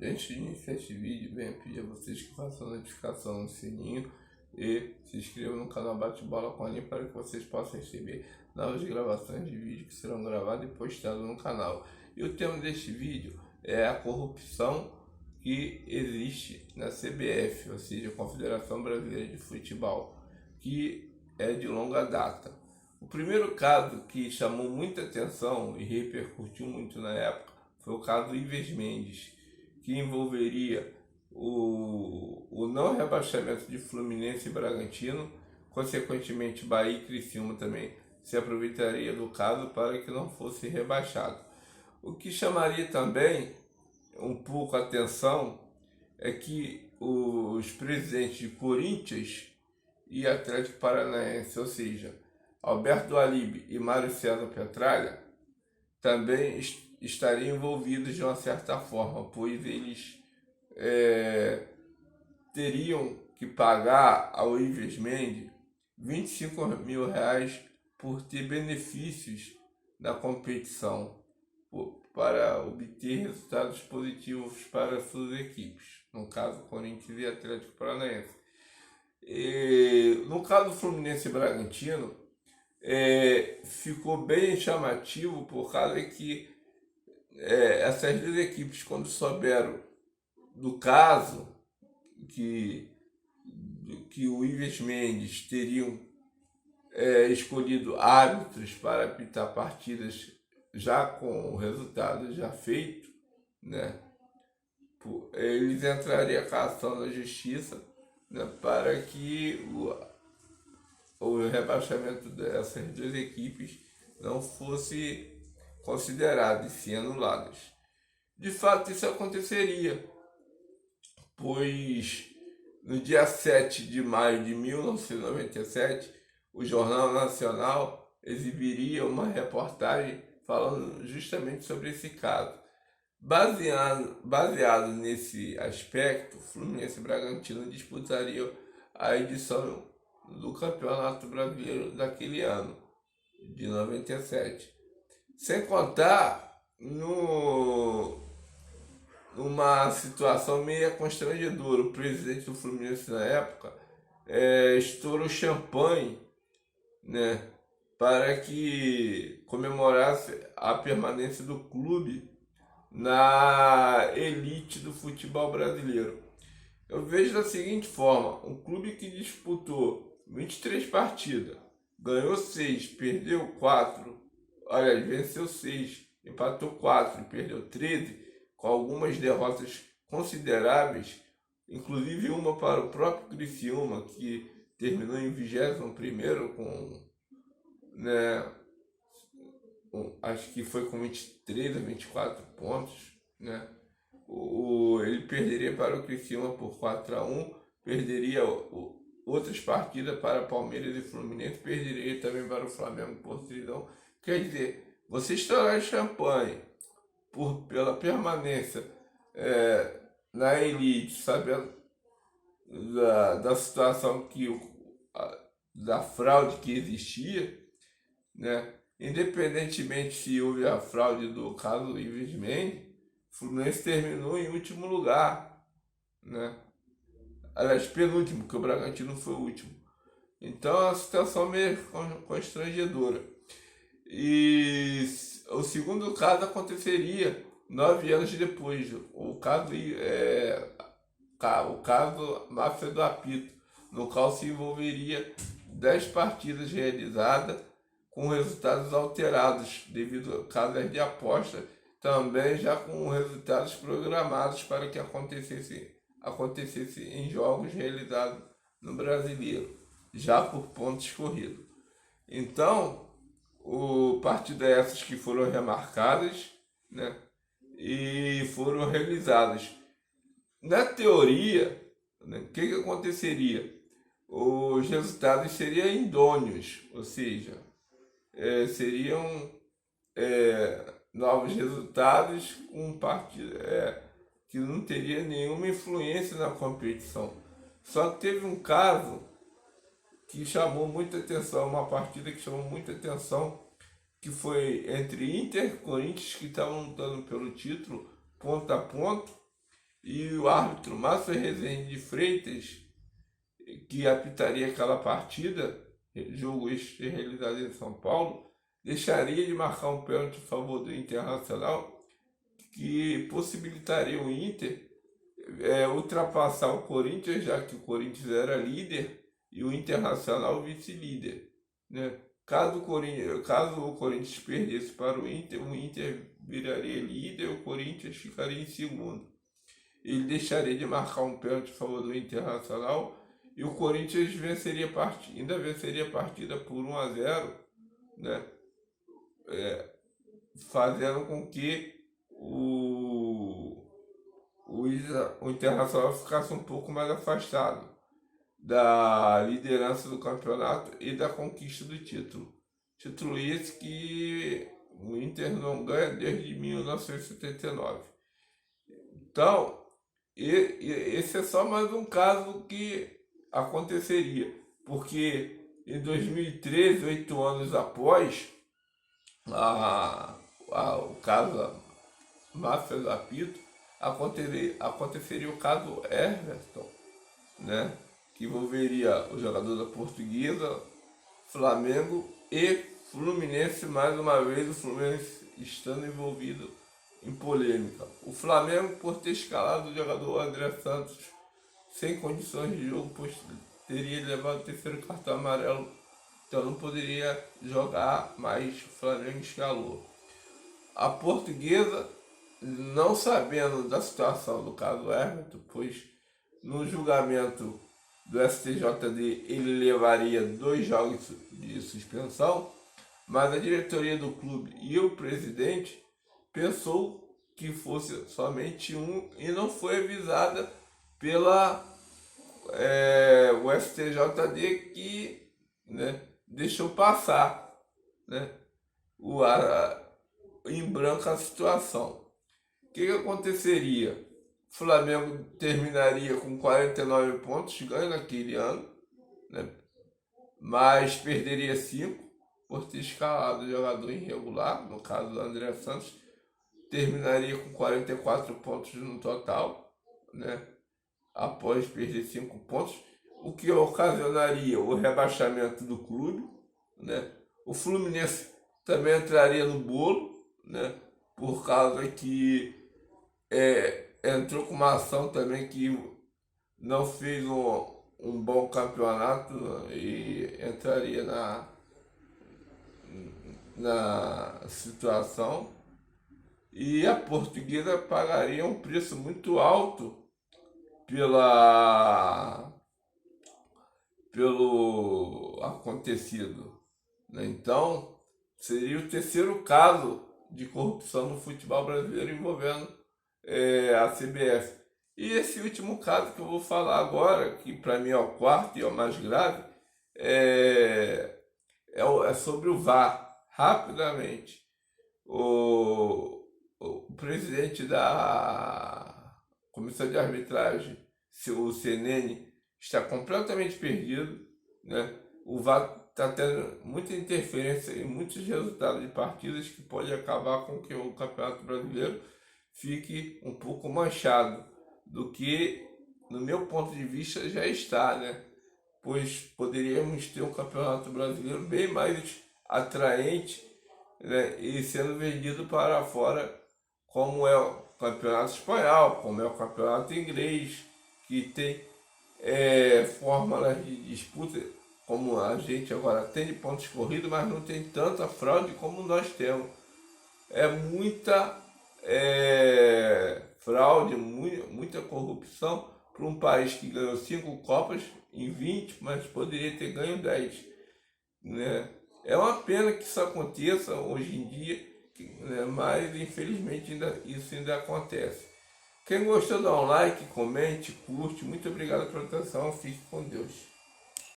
Antes de iniciar este vídeo, venho pedir a vocês que façam a notificação no sininho e se inscrevam no canal Bate Bola com a Aninha para que vocês possam receber novas gravações de vídeo que serão gravadas e postadas no canal. E o tema deste vídeo é a corrupção que existe na CBF, ou seja, a Confederação Brasileira de Futebol, que é de longa data. O primeiro caso que chamou muita atenção e repercutiu muito na época foi o caso Ives Mendes, que envolveria o não rebaixamento de Fluminense e Bragantino, consequentemente Bahia e Criciúma também se aproveitaria do caso para que não fosse rebaixado. O que chamaria também um pouco a atenção é que os presidentes de Corinthians e Atlético Paranaense, ou seja, Alberto Alibe e Mário César Petralha, também estariam envolvidos de uma certa forma, pois eles teriam que pagar ao Ives Mendes R$ 25 mil por ter benefícios na competição, para obter resultados positivos para suas equipes, no caso Corinthians e Atlético Paranaense. No caso Fluminense e Bragantino, ficou bem chamativo por causa que essas duas equipes, quando souberam do caso que o Ives Mendes teriam escolhido árbitros para apitar partidas já com o resultado já feito, né, eles entrariam com a ação na justiça, né, para que o rebaixamento dessas duas equipes não fosse considerado e sim anuladas. De fato, isso aconteceria, pois no dia 7 de maio de 1997, o Jornal Nacional exibiria uma reportagem falando justamente sobre esse caso. Baseado nesse aspecto, Fluminense e Bragantino disputariam a edição do Campeonato Brasileiro daquele ano, de 97. Sem contar numa situação meio constrangedora. O presidente do Fluminense na época estourou champanhe, né, para que comemorasse a permanência do clube na elite do futebol brasileiro. Eu vejo da seguinte forma: um clube que disputou 23 partidas, ganhou 6, perdeu 4, aliás, venceu 6, empatou 4 e perdeu 13, com algumas derrotas consideráveis, inclusive uma para o próprio Criciúma, que terminou em 21º acho que foi com 23 a 24 pontos, né? Ele perderia para o Criciúma por 4-1, perderia outras partidas para Palmeiras e Fluminense, perderia também para o Flamengo por 3-1. Quer dizer, você estourar champanhe pela permanência na elite, sabendo da situação da fraude que existia, né? Independentemente se houve a fraude do caso Ives Mendes, o Fluminense terminou em último lugar, né? Aliás, penúltimo, porque o Bragantino foi o último. Então é uma situação meio constrangedora. E o segundo caso aconteceria 9 anos depois, o caso Máfia do Apito, no qual se envolveria 10 partidas realizadas com resultados alterados devido a casas de aposta, também já com resultados programados para que acontecesse em jogos realizados no Brasileiro, já por pontos corridos. Então, partidas essas que foram remarcadas, né, e foram realizadas. Na teoria, né, o que aconteceria? Os resultados seriam idôneos, ou seja, seriam novos resultados com partida que não teria nenhuma influência na competição. Só que teve um caso que chamou muita atenção, uma partida que chamou muita atenção, que foi entre Inter e Corinthians, que estavam lutando pelo título ponto a ponto, e o árbitro Márcio Rezende de Freitas, que apitaria aquela partida, jogo este realizado em São Paulo, deixaria de marcar um pênalti a favor do Internacional, que possibilitaria o Inter ultrapassar o Corinthians, já que o Corinthians era líder e o Internacional vice-líder, né? Caso o Corinthians perdesse para o Inter viraria líder e o Corinthians ficaria em segundo. Ele deixaria de marcar um pênalti a favor do Internacional e o Corinthians ainda venceria a partida por 1-0, né? Fazendo com que o Internacional ficasse um pouco mais afastado da liderança do campeonato e da conquista do título. Título esse que o Inter não ganha desde 1979. Então, esse é só mais um caso que aconteceria, porque em 2013, 8 anos após o caso Máfia do Apito, aconteceria o caso Everton, né? Que envolveria o jogador da Portuguesa, Flamengo e Fluminense, mais uma vez o Fluminense estando envolvido em polêmica. O Flamengo, por ter escalado o jogador André Santos sem condições de jogo, pois teria levado o terceiro cartão amarelo, então não poderia jogar, mas o Flamengo escalou. A Portuguesa, não sabendo da situação do caso Everton, pois no julgamento do STJD ele levaria 2 jogos de suspensão, mas a diretoria do clube e o presidente pensou que fosse somente um e não foi avisada pela o STJD, que, né, deixou passar, né, em branco a situação. O que aconteceria? O Flamengo terminaria com 49 pontos ganho naquele ano, né? Mas perderia 5 por ter escalado o jogador irregular, no caso do André Santos, terminaria com 44 pontos no total, né? Após perder 5 pontos, o que ocasionaria o rebaixamento do clube, né? O Fluminense também entraria no bolo, né? Por causa que entrou com uma ação também que não fez um bom campeonato e entraria na situação. E a Portuguesa pagaria um preço muito alto pelo acontecido, né? Então, seria o terceiro caso de corrupção no futebol brasileiro envolvendo a CBF. E esse último caso que eu vou falar agora, que para mim é o quarto e é o mais grave, é sobre o VAR. Rapidamente, o presidente da Comissão de Arbitragem, o CNN, está completamente perdido, né? O VAR está tendo muita interferência em muitos resultados de partidas que pode acabar com que o Campeonato Brasileiro fique um pouco manchado do que, no meu ponto de vista, já está, né? Pois poderíamos ter um Campeonato Brasileiro bem mais atraente, né? E sendo vendido para fora, como é o Campeonato Espanhol, como é o Campeonato Inglês, que tem fórmulas de disputa, como a gente agora tem de pontos corridos, mas não tem tanta fraude como nós temos. É muita fraude, muita corrupção para um país que ganhou 5 Copas em 20, mas poderia ter ganho 10, né? É uma pena que isso aconteça hoje em dia, né? Mas infelizmente isso ainda acontece. Quem gostou, dá um like, comente, curte. Muito obrigado pela atenção. Fique com Deus.